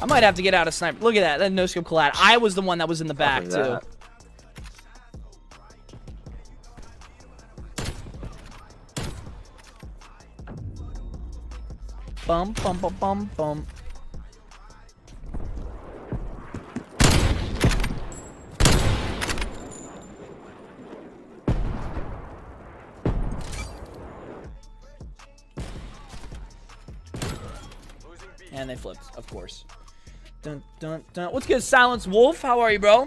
I might have to get out of sniper. Look at that. That no-scope collide. I was the one that was in the back, too. Bum, bum, bum, bum, bum. And they flipped, of course. Dun, dun, dun. What's good, Silence Wolf? How are you, bro?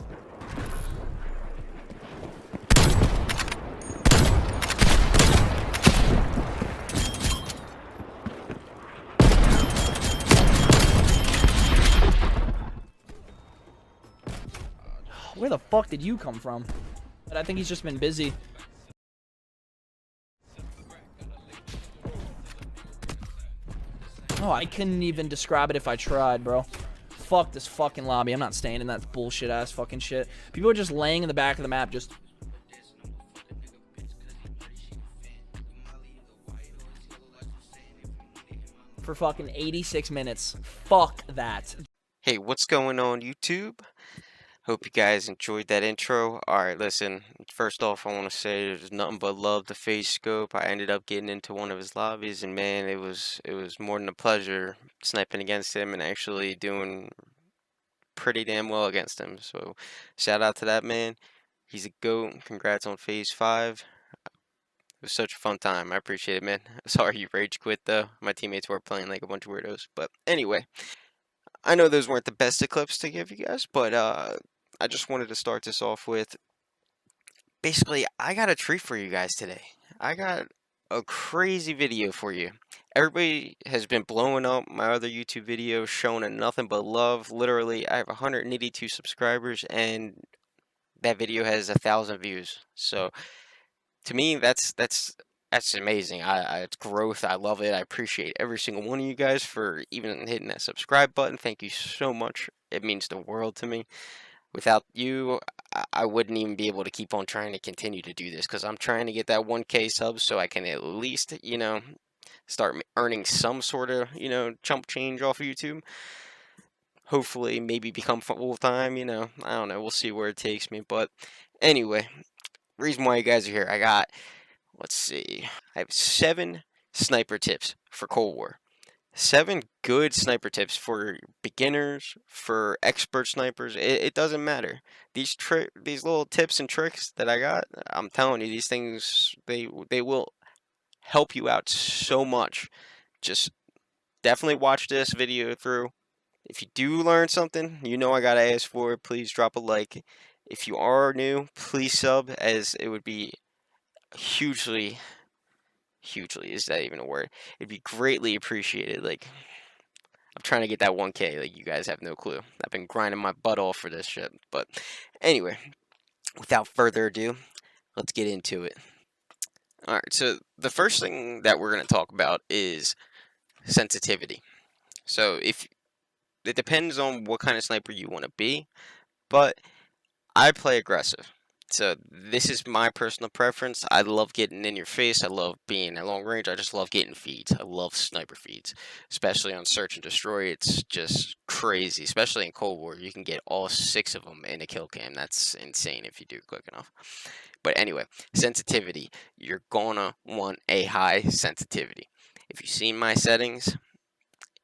Where the fuck did you come from? But I think he's just been busy. Oh, I couldn't even describe it if I tried, bro. Fuck this fucking lobby. I'm not staying in that bullshit ass fucking shit. People are just laying in the back of the map just... for fucking 86 minutes. Fuck that. Hey, what's going on, YouTube? Hope you guys enjoyed that intro. Alright, listen, first off, I want to say there's nothing but love to Quickscope. I ended up getting into one of his lobbies, and man, it was more than a pleasure sniping against him and actually doing pretty damn well against him. So, shout out to that man. He's a GOAT. Congrats on Phase 5. It was such a fun time. I appreciate it, man. Sorry you rage quit, though. My teammates were playing like a bunch of weirdos. But anyway, I know those weren't the best of clips to give you guys, but I just wanted to start this off with, basically, I got a treat for you guys today. I got a crazy video for you. Everybody has been blowing up my other YouTube videos, showing it nothing but love. Literally, I have 182 subscribers, and that video has 1,000 views. So, to me, that's amazing. It's growth. I love it. I appreciate every single one of you guys for even hitting that subscribe button. Thank you so much. It means the world to me. Without you, I wouldn't even be able to keep on trying to continue to do this, because I'm trying to get that 1K subs so I can at least, start earning some sort of, chump change off of YouTube. Hopefully, maybe become full-time, I don't know. We'll see where it takes me. But anyway, reason why you guys are here, let's see, I have 7 sniper tips for Cold War. 7 good sniper tips for beginners, for expert snipers. It doesn't matter. These little tips and tricks that I got, I'm telling you, these things, they will help you out so much. Just definitely watch this video through. If you do learn something, I gotta ask for it. Please drop a like. If you are new, please sub, as it would be hugely, is that even a word? It'd be greatly appreciated. Like, I'm trying to get that 1K, like, you guys have no clue. I've been grinding my butt off for this shit. But anyway, without further ado, let's get into it. Alright, so the first thing that we're going to talk about is sensitivity. So it depends on what kind of sniper you want to be, but I play aggressive. So this is my personal preference. I love getting in your face. I love being at long range. I just love getting feeds. I love sniper feeds, especially on search and destroy. It's just crazy, especially in Cold War. You can get all 6 of them in a kill cam. That's insane if you do quick enough. But anyway, sensitivity. You're gonna want a high sensitivity. If you've seen my settings,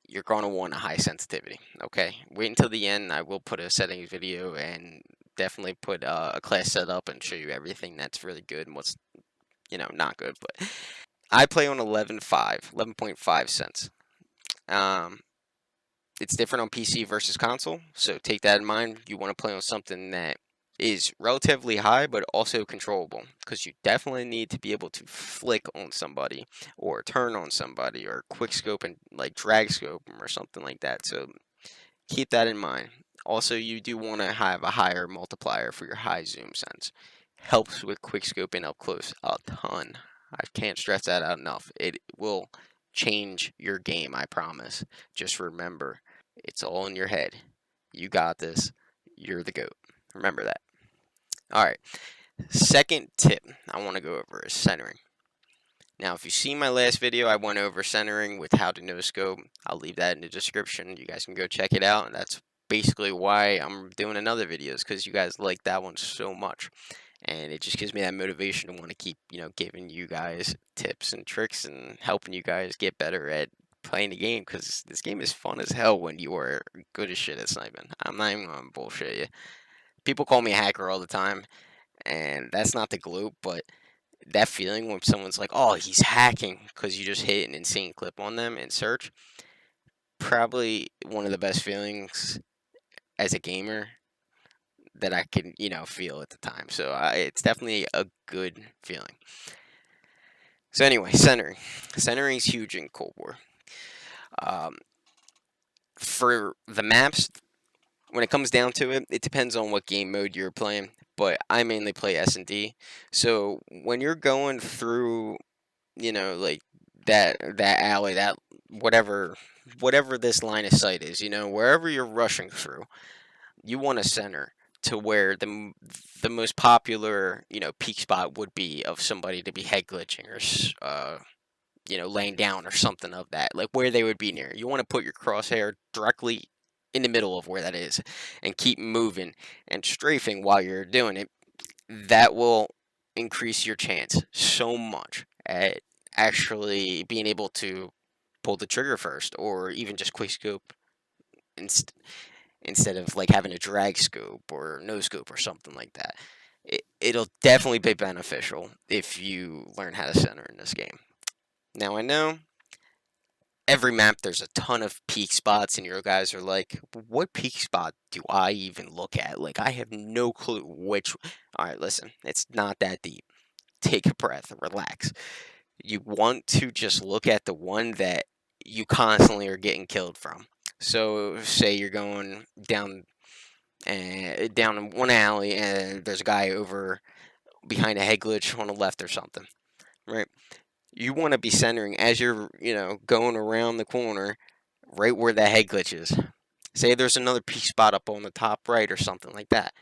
you're gonna want a high sensitivity. Okay, wait until the end. I will put a settings video and definitely put a class setup and show you everything that's really good and what's, not good. But I play on 11.5 cents. It's different on PC versus console, so take that in mind. You want to play on something that is relatively high but also controllable, because you definitely need to be able to flick on somebody or turn on somebody or quickscope and like drag scope them or something like that. So keep that in mind. Also, you do want to have a higher multiplier for your high zoom sense. Helps with quickscoping up close a ton. I can't stress that out enough. It will change your game, I promise. Just remember, it's all in your head. You got this. You're the GOAT. Remember that. Alright, second tip I want to go over is centering. Now, if you see my last video, I went over centering with how to no-scope. I'll leave that in the description. You guys can go check it out. And that's basically why I'm doing another video, is because you guys like that one so much. And it just gives me that motivation to want to keep, giving you guys tips and tricks and helping you guys get better at playing the game, because this game is fun as hell when you are good as shit at sniping. I'm not even gonna bullshit you. People call me a hacker all the time, and that's not the gloat, but that feeling when someone's like, "Oh, he's hacking," because you just hit an insane clip on them in search, probably one of the best feelings as a gamer that I can, feel at the time. So it's definitely a good feeling. So anyway, centering. Centering is huge in Cold War. For the maps, when it comes down to it, it depends on what game mode you're playing. But I mainly play S&D. So when you're going through, like that alley, that whatever this line of sight is, wherever you're rushing through, you want to center to where the most popular, peak spot would be of somebody to be head glitching or laying down or something of that, like where they would be near. You want to put your crosshair directly in the middle of where that is and keep moving and strafing while you're doing it. That will increase your chance so much at actually being able to pull the trigger first, or even just quickscope instead of like having a drag scope or no scope or something like that. It'll definitely be beneficial if you learn how to center in this game. Now, I know every map there's a ton of peak spots, and your guys are like, what peak spot do I even look at? Like, I have no clue which. Alright, listen, it's not that deep. Take a breath, relax. You want to just look at the one that you constantly are getting killed from. So, say you're going down in one alley, and there's a guy over behind a head glitch on the left or something, right? You want to be centering as you're, going around the corner, right where that head glitch is. Say there's another peak spot up on the top right or something like that.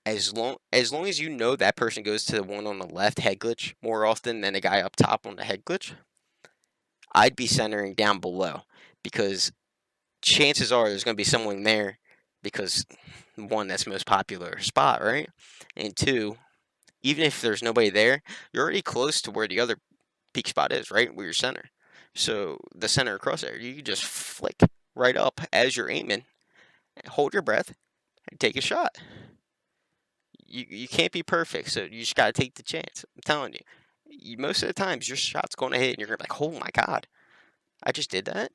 As long as you know that person goes to the one on the left head glitch more often than the guy up top on the head glitch, I'd be centering down below, because chances are there's going to be someone there, because one, that's the most popular spot, right? And two, even if there's nobody there, you're already close to where the other peak spot is, right? Where your center. So the center crosshair, you can just flick right up as you're aiming, hold your breath, and take a shot. You can't be perfect, so you just gotta take the chance. I'm telling you, most of the times your shot's going to hit, and you're gonna be like, "Oh my god, I just did that!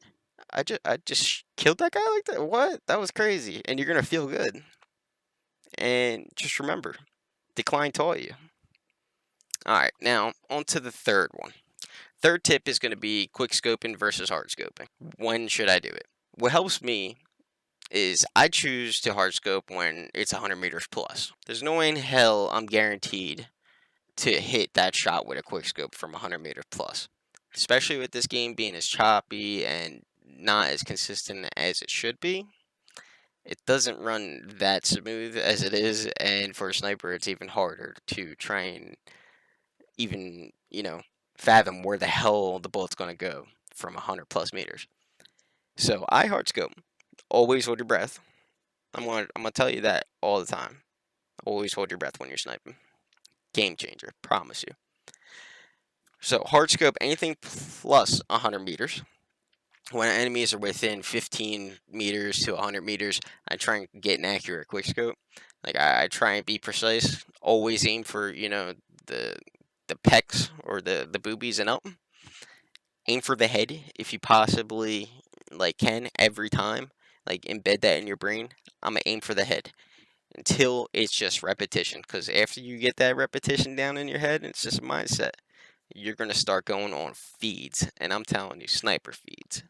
I just killed that guy like that. What? That was crazy!" And you're gonna feel good. And just remember, decline taught you. All right, now on to the third one. Third tip is going to be quickscoping versus hardscoping. When should I do it? What helps me is I choose to hardscope when it's 100 meters plus. There's no way in hell I'm guaranteed to hit that shot with a quickscope from 100 meters plus. Especially with this game being as choppy and not as consistent as it should be. It doesn't run that smooth as it is, and for a sniper it's even harder to try and even, fathom where the hell the bullet's going to go from 100 plus meters. So I hardscope. Always hold your breath. I'm gonna tell you that all the time. Always hold your breath when you're sniping. Game changer, promise you. So hardscope anything plus 100 meters. When enemies are within 15 meters to 100 meters, I try and get an accurate quickscope. Like I try and be precise. Always aim for the pecs or the boobies and up. Aim for the head if you possibly can every time. Like embed that in your brain. I'm gonna aim for the head until it's just repetition. Because after you get that repetition down in your head, it's just a mindset. You're gonna start going on feeds, and I'm telling you, sniper feeds,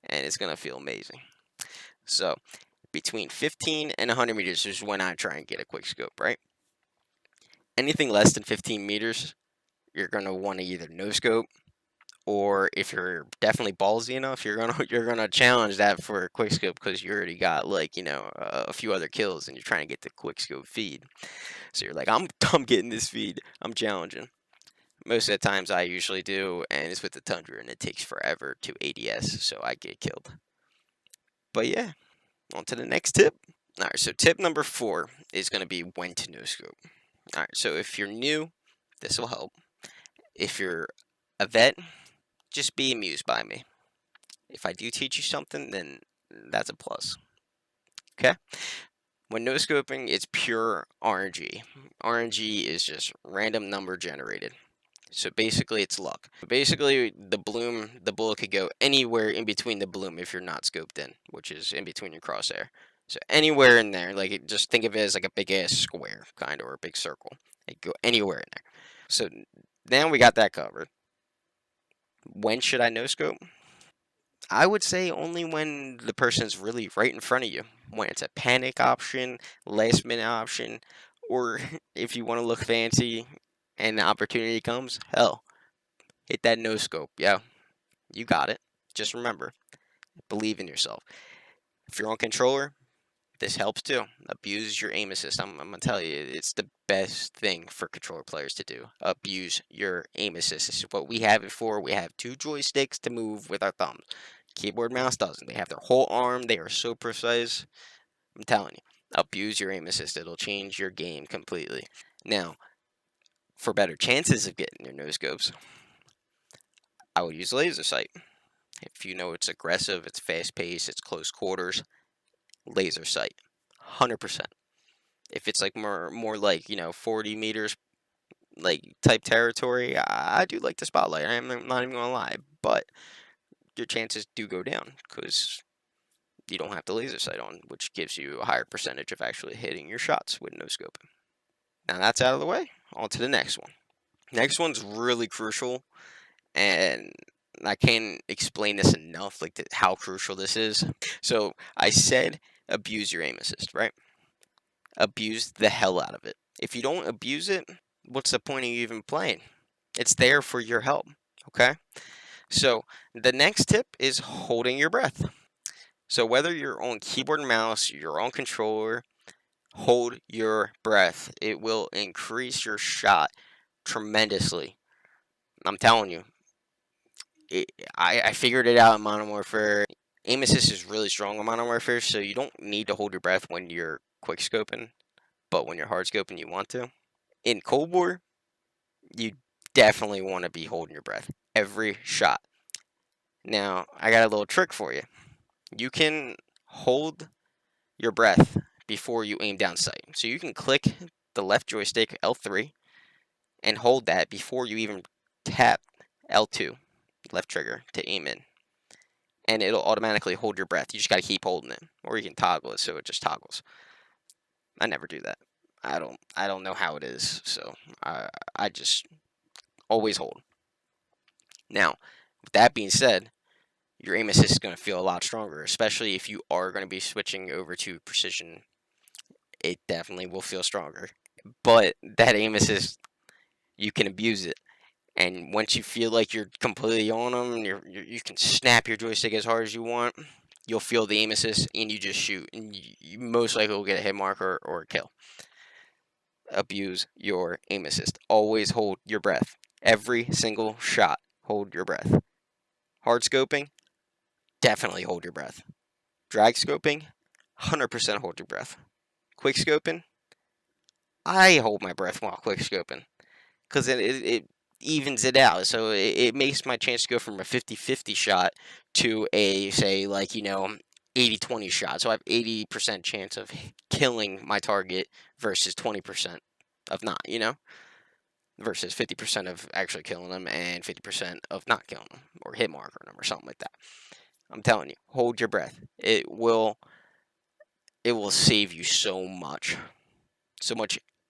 and it's gonna feel amazing. So between 15 and 100 meters is when I try and get a quickscope, right? Anything less than 15 meters, you're gonna want to either no scope, or if you're definitely ballsy enough, you're gonna challenge that for a quickscope, because you already got a few other kills and you're trying to get the quickscope feed. So you're like, I'm getting this feed. I'm challenging. Most of the times I usually do, and it's with the Tundra, and it takes forever to ADS, so I get killed. But yeah, on to the next tip. All right, so tip number 4 is going to be when to no scope. All right, so if you're new, this will help. If you're a vet, just be amused by me. If I do teach you something, then that's a plus. Okay? When no scoping, it's pure RNG. RNG is just random number generated. So basically, it's luck. Basically, the bullet could go anywhere in between the bloom if you're not scoped in, which is in between your crosshair. So anywhere in there, like just think of it as like a big ass square, kind of, or a big circle. It could go anywhere in there. So now we got that covered. When should I no scope? I would say only when the person's really right in front of you. When it's a panic option, last minute option, or if you want to look fancy and the opportunity comes, hell, hit that no scope. Yeah, you got it. Just remember, believe in yourself. If you're on controller, this helps too. Abuse your aim assist. I'm gonna tell you, it's the best thing for controller players to do. Abuse your aim assist. This is what we have it for. We have 2 joysticks to move with our thumbs. Keyboard mouse doesn't. They have their whole arm. They are so precise. I'm telling you, abuse your aim assist. It'll change your game completely. Now, for better chances of getting your no scopes, I would use laser sight. If you know it's aggressive, it's fast paced, it's close quarters, laser sight, 100%. If it's like more like 40 meters like type territory, I do like the spotlight. I'm not even gonna lie, but your chances do go down because you don't have the laser sight on, which gives you a higher percentage of actually hitting your shots with no scope. Now that's out of the way. On to the next one. Next one's really crucial, and I can't explain this enough, like how crucial this is. So I said abuse your aim assist, right? Abuse the hell out of it. If you don't abuse it, what's the point of you even playing? It's there for your help, okay? So the next tip is holding your breath. So whether you're on keyboard and mouse, you're on controller, hold your breath. It will increase your shot tremendously. I'm telling you, I figured it out in Modern Warfare. Aim assist is really strong in Modern Warfare, so you don't need to hold your breath when you're quick scoping, but when you're hard scoping, you want to. In Cold War, you definitely want to be holding your breath every shot. Now, I got a little trick for you. You can hold your breath before you aim down sight. So you can click the left joystick, L3, and hold that before you even tap L2, left trigger, to aim in. And it'll automatically hold your breath. You just got to keep holding it. Or you can toggle it so it just toggles. I never do that. I don't know how it is, so I just always hold. Now, with that being said, your aim assist is going to feel a lot stronger, especially if you are going to be switching over to precision. It definitely will feel stronger. But that aim assist, you can abuse it. And once you feel like you're completely on them, you can snap your joystick as hard as you want. You'll feel the aim assist, and you just shoot. And you most likely will get a hit mark or a kill. Abuse your aim assist. Always hold your breath. Every single shot, hold your breath. Hard scoping, definitely hold your breath. Drag scoping, 100% hold your breath. Quick scoping, I hold my breath while quick scoping because it evens it out. So it makes my chance to go from a 50-50 shot to a, say, 80-20 shot. So I have 80% chance of killing my target versus 20% of not, versus 50% of actually killing them and 50% of not killing them or hit marking them or something like that. I'm telling you, hold your breath. It will save you so much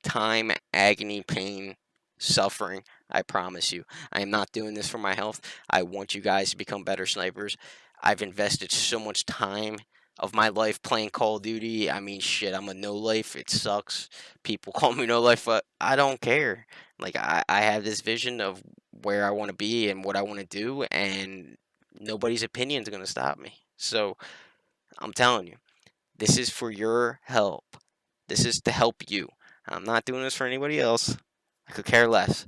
time, agony, pain, suffering. I promise you. I am not doing this for my health. I want you guys to become better snipers. I've invested so much time of my life playing Call of Duty. I mean, shit, I'm a no life. It sucks. People call me no life, but I don't care. Like, I have this vision of where I want to be and what I want to do, and nobody's opinion is going to stop me. So, I'm telling you, this is for your help. This is to help you. I'm not doing this for anybody else. I could care less.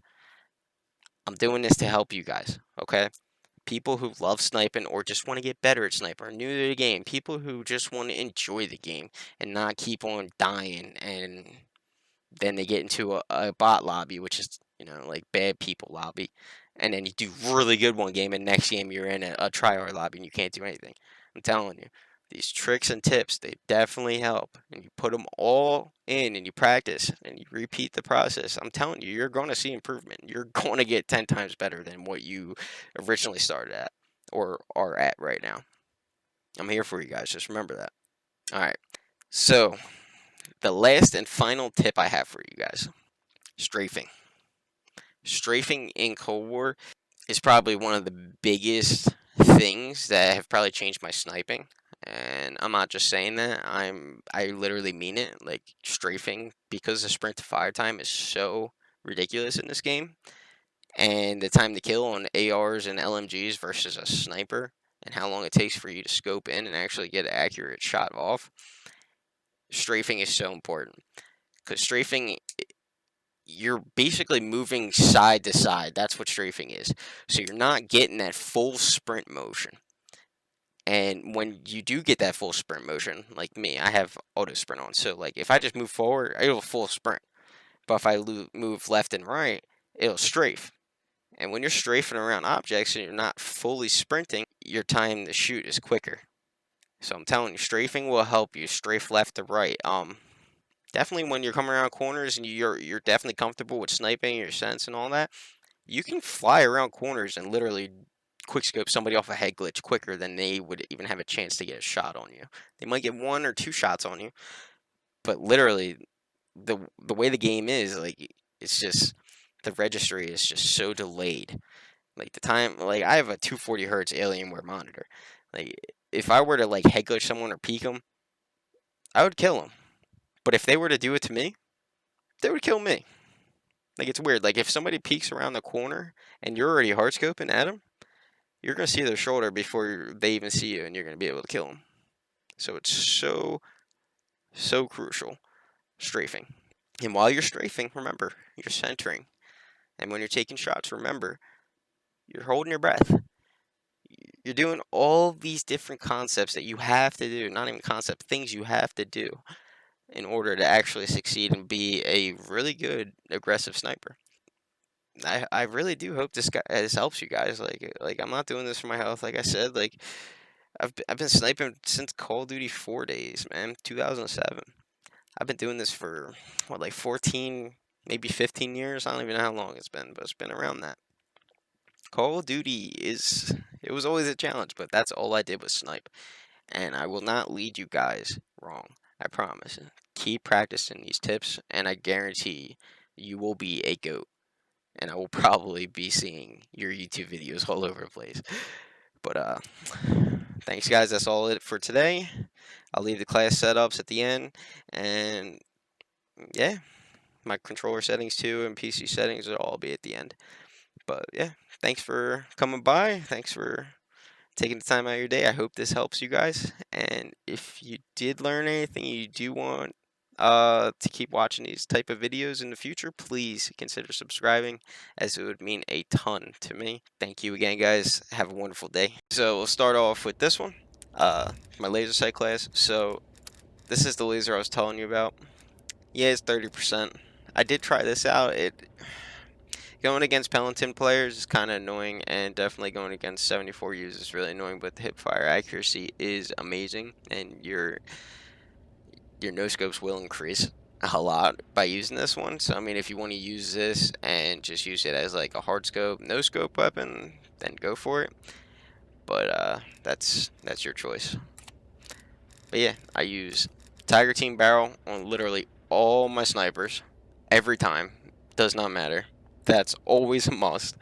I'm doing this to help you guys, okay? People who love sniping or just want to get better at sniping, or new to the game, people who just want to enjoy the game and not keep on dying, and then they get into a bot lobby, which is, you know, like bad people lobby, and then you do really good one game, and next game you're in a tryhard lobby and you can't do anything. I'm telling you, these tricks and tips, they definitely help, and you put them all in and you practice and you repeat the process. I'm telling you, you're going to see improvement. You're going to get 10 times better than what you originally started at or are at right now. I'm here for you guys. Just remember that. All right. So, the last and final tip I have for you guys, strafing. Strafing in Cold War is probably one of the biggest things that have probably changed my sniping. And I'm not just saying that. I literally mean it. Like, strafing, because the sprint to fire time is so ridiculous in this game, and the time to kill on ARs and LMGs versus a sniper, and how long it takes for you to scope in and actually get an accurate shot off, strafing is so important. Because strafing, you're basically moving side to side. That's what strafing is. So you're not getting that full sprint motion. And when you do get that full sprint motion, like me, I have auto sprint on. So like if I just move forward, it'll full sprint. But if I move left and right, it'll strafe. And when you're strafing around objects and you're not fully sprinting, your time to shoot is quicker. So I'm telling you, strafing will help you strafe left to right. Definitely when you're coming around corners and you're definitely comfortable with sniping, your sense and all that, you can fly around corners and literally quickscope somebody off a head glitch quicker than they would even have a chance to get a shot on you. They might get 1 or 2 shots on you, but literally the way the game is, like, it's just, the registry is just so delayed. Like the time, like I have a 240 hertz Alienware monitor. Like if I were to like head glitch someone or peek them, I would kill them. But if they were to do it to me, they would kill me. Like, it's weird. Like, if somebody peeks around the corner and you're already hardscoping at them, you're going to see their shoulder before they even see you, and you're going to be able to kill them. So it's so crucial, strafing. And while you're strafing, remember, you're centering. And when you're taking shots, remember, you're holding your breath. You're doing all these different concepts that you have to do, not even concept, things you have to do in order to actually succeed and be a really good aggressive sniper. I really do hope this helps you guys. Like I'm not doing this for my health. Like I said, like I've been sniping since Call of Duty 4 days, man, 2007. I've been doing this for what, like 14, maybe 15 years. I don't even know how long it's been, but it's been around that. Call of Duty it was always a challenge, but that's all I did was snipe. And I will not lead you guys wrong. I promise. Keep practicing these tips, and I guarantee you will be a GOAT. And I will probably be seeing your YouTube videos all over the place. But thanks guys, that's all it for today. I'll leave the class setups at the end, and yeah, my controller settings too and PC settings will all be at the end. But yeah, thanks for coming by. Thanks for taking the time out of your day. I hope this helps you guys. And if you did learn anything, you do want to keep watching these type of videos in the future, please consider subscribing, as it would mean a ton to me. Thank you again, guys. Have a wonderful day. So we'll start off with this one, my laser sight class. So this is the laser I was telling you about. Yeah, it's 30%. I did try this out. Going against Peloton players is kind of annoying, and definitely going against 74 users is really annoying, but the hip fire accuracy is amazing, and your no-scopes will increase a lot by using this one. So I mean, if you want to use this and just use it as like a hardscope, no-scope weapon, then go for it. But that's your choice. But yeah, I use Tiger Team barrel on literally all my snipers every time. Does not matter. That's always a must.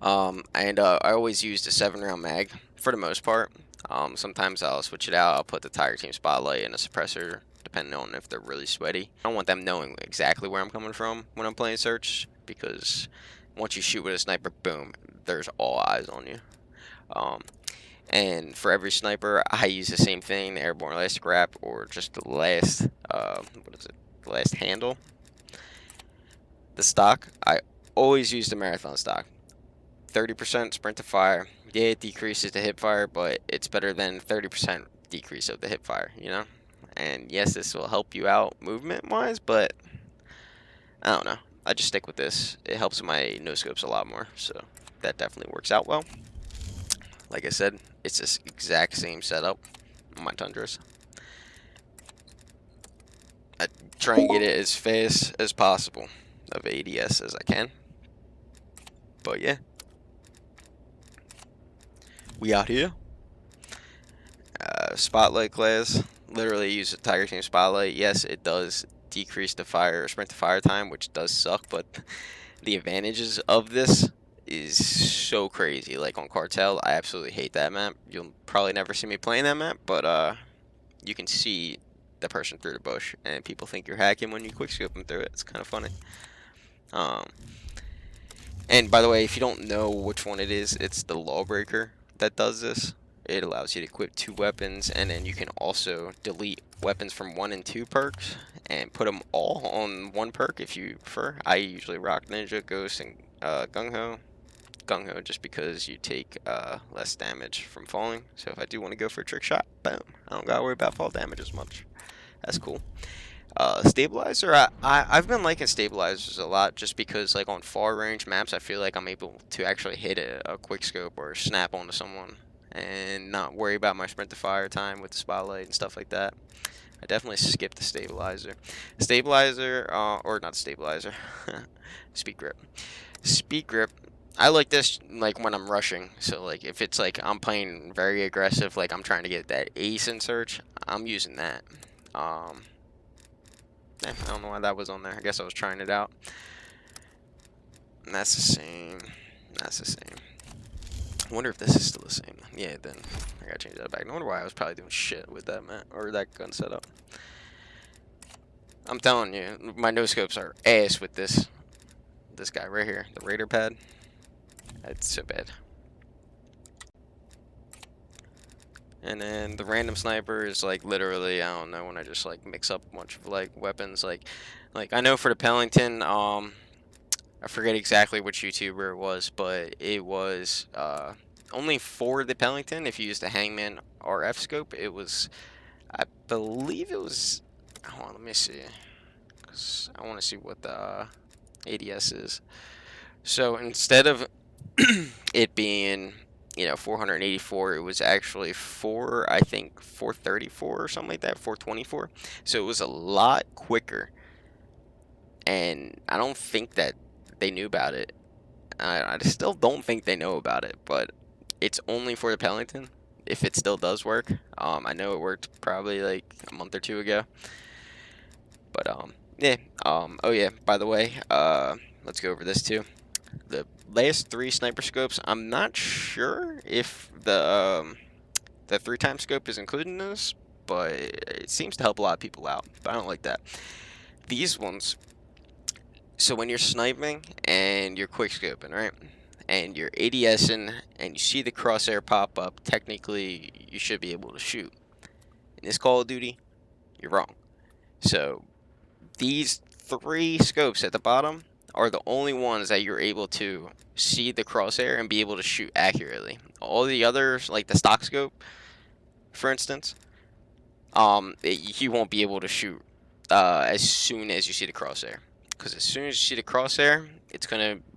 And I always use the 7-round mag for the most part. Sometimes I'll switch it out. I'll put the Tiger Team spotlight and a suppressor, depending on if they're really sweaty. I don't want them knowing exactly where I'm coming from when I'm playing search, because once you shoot with a sniper, boom, there's all eyes on you. And for every sniper, I use the same thing, the airborne elastic wrap, or just the last, the last handle. The stock, I always use the marathon stock. 30% sprint to fire. Yeah, it decreases the hip fire, but it's better than 30% decrease of the hip fire, you know? And yes, this will help you out movement-wise, but I don't know. I just stick with this. It helps my no-scopes a lot more, so that definitely works out well. Like I said, it's this exact same setup on my Tundras. I try and get it as fast as possible of ADS as I can. But yeah. We out here. Spotlight class. Literally use a Tiger Team Spotlight. Yes, it does decrease the fire or sprint to fire time, which does suck, but the advantages of this is so crazy. Like on Cartel, I absolutely hate that map. You'll probably never see me playing that map, but you can see the person through the bush, and people think you're hacking when you quickscope them through it. It's kind of funny. And by the way, if you don't know which one it is, it's the Lawbreaker that does this. It allows you to equip 2 weapons, and then you can also delete weapons from 1 and 2 perks and put them all on 1 perk if you prefer. I usually rock Ninja, Ghost, and Gung-Ho. Gung-Ho just because you take less damage from falling. So if I do want to go for a trick shot, boom. I don't gotta worry about fall damage as much. That's cool. Stabilizer, I've been liking stabilizers a lot just because, like, on far range maps, I feel like I'm able to actually hit a quick scope or snap onto someone and not worry about my sprint to fire time with the spotlight and stuff like that. I definitely skip the stabilizer. Stabilizer, or not stabilizer, speed grip. Speed grip, I like this, like, when I'm rushing. So, like, if it's, like, I'm playing very aggressive, like, I'm trying to get that ace in search, I'm using that. I don't know why that was on there. I guess I was trying it out. And that's the same. That's the same. I wonder if this is still the same. Yeah, then I gotta change that back. I wonder why I was probably doing shit with that map or that gun setup. I'm telling you, my no scopes are ass with this guy right here, the Raider pad. It's so bad. And then the random sniper is like literally, I don't know, when I just like mix up a bunch of like weapons. Like I know for the Pellington, I forget exactly which YouTuber it was, but it was only for the Pellington. If you use the Hangman RF scope, it was, I believe it was. Hold on, let me see, cause I want to see what the ADS is. So instead of it being, you know, 484, it was actually I think 434 or something like that, 424. So it was a lot quicker, and I don't think that they knew about it. I still don't think they know about it, but it's only for the Pellington, if it still does work. I know it worked probably like a month or 2 ago, but yeah. Oh yeah, by the way, let's go over this too. The last 3 sniper scopes, I'm not sure if the 3-time scope is included in this, but it seems to help a lot of people out, but I don't like that. These ones, so when you're sniping and you're quick scoping, right, and you're ADSing and you see the crosshair pop up, technically you should be able to shoot. In this Call of Duty, you're wrong. So these 3 scopes at the bottom are the only ones that you're able to see the crosshair and be able to shoot accurately. All the others, like the stock scope, for instance, you won't be able to shoot as soon as you see the crosshair. Because as soon as you see the crosshair,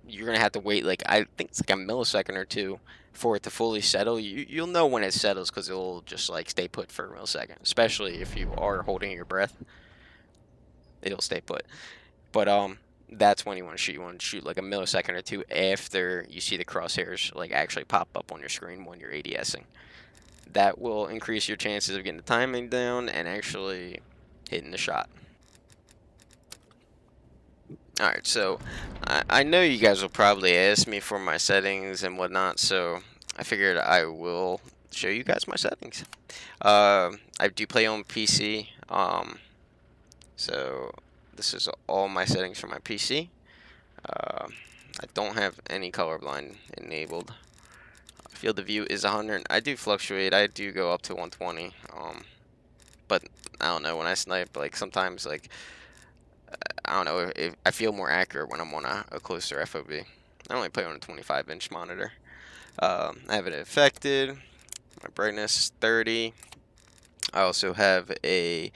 you're gonna have to wait, like, I think it's like a millisecond or 2 for it to fully settle. You'll know when it settles because it'll just like stay put for a millisecond. Especially if you are holding your breath, it'll stay put. But that's when you want to shoot. You want to shoot like a millisecond or 2 after you see the crosshairs like actually pop up on your screen when you're ADSing. That will increase your chances of getting the timing down and actually hitting the shot. Alright, so I know you guys will probably ask me for my settings and whatnot, so I figured I will show you guys my settings. I do play on PC, so this is all my settings for my PC. I don't have any colorblind enabled. Field of view is 100. I do fluctuate. I do go up to 120. But I don't know, when I snipe, like sometimes like I don't know if I feel more accurate when I'm on a closer FOV. I only play on a 25-inch monitor. I have it affected. My brightness is 30. I also have a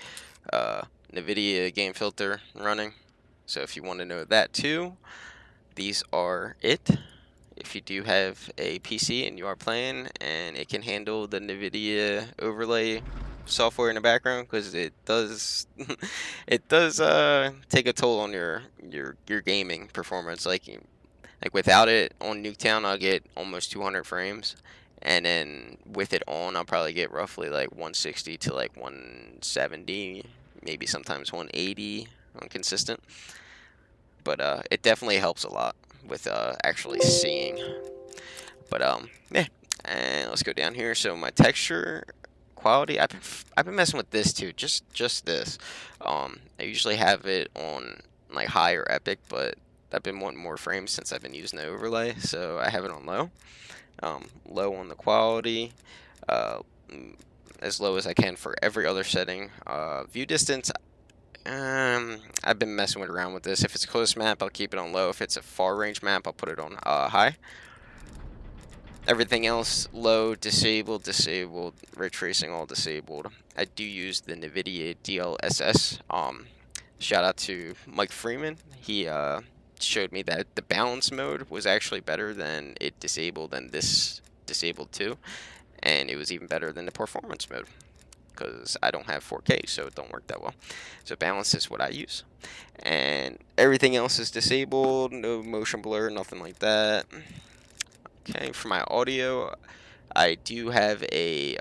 NVIDIA game filter running. So if you want to know that too, these are it. If you do have a PC and you are playing and it can handle the NVIDIA overlay software in the background, because it does it does take a toll on your gaming performance. Like without it on Nuketown, I'll get almost 200 frames, and then with it on, I'll probably get roughly like 160 to like 170, maybe sometimes 180 on consistent. But it definitely helps a lot with actually seeing. But yeah, and let's go down here. So my texture quality, I've been messing with this too, just this. I usually have it on like high or epic, but I've been wanting more frames since I've been using the overlay, so I have it on low. Low on the quality, as low as I can for every other setting. View distance, I've been messing around with this. If it's a close map, I'll keep it on low. If it's a far range map, I'll put it on high. Everything else, low, disabled, ray tracing, all disabled. I do use the NVIDIA DLSS. Shout out to Mike Freeman. He showed me that the balance mode was actually better than it disabled, and this disabled too. And it was even better than the performance mode, because I don't have 4K, so it don't work that well. So balance is what I use. And everything else is disabled, no motion blur, nothing like that. Okay, for my audio, I do have a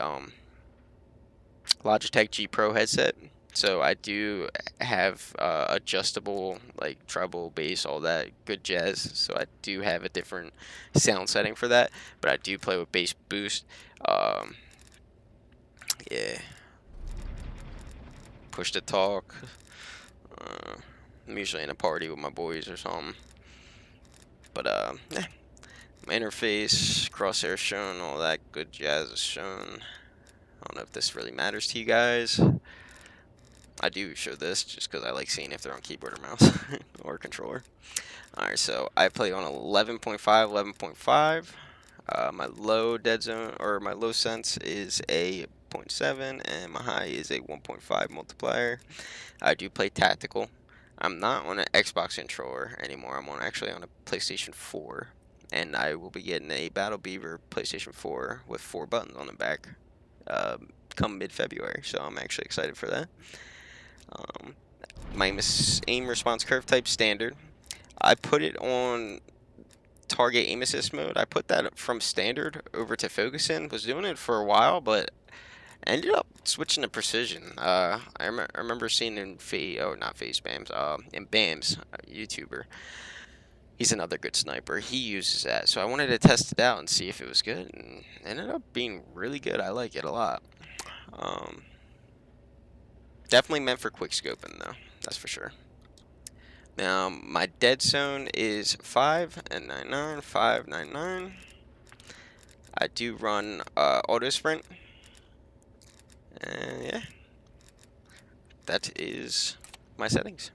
Logitech G Pro headset. So I do have adjustable, like treble, bass, all that good jazz. So I do have a different sound setting for that. But I do play with bass boost. Yeah. Push to talk. I'm usually in a party with my boys or something. But yeah. My interface, crosshair shown, all that good jazz is shown. I don't know if this really matters to you guys. I do show this just because I like seeing if they're on keyboard or mouse or controller. Alright, so I play on 11.5, 11.5. My low dead zone, or my low sense, is a 0.7, and my high is a 1.5 multiplier. I do play tactical. I'm not on an Xbox controller anymore. I'm actually on a PlayStation 4. And I will be getting a Battle Beaver PlayStation 4 with 4 buttons on the back come mid-February, so I'm actually excited for that. My aim response curve type standard. I put it on target aim assist mode. I put that from standard over to focusing. Was doing it for a while, but ended up switching to precision. I remember seeing in not Phase Bams, in Bams, a YouTuber. He's another good sniper. He uses that, so I wanted to test it out and see if it was good, and it ended up being really good. I like it a lot. Definitely meant for quickscoping though, that's for sure. Now my dead zone is 5.99, 5.99. I do run auto sprint, and yeah, that is my settings.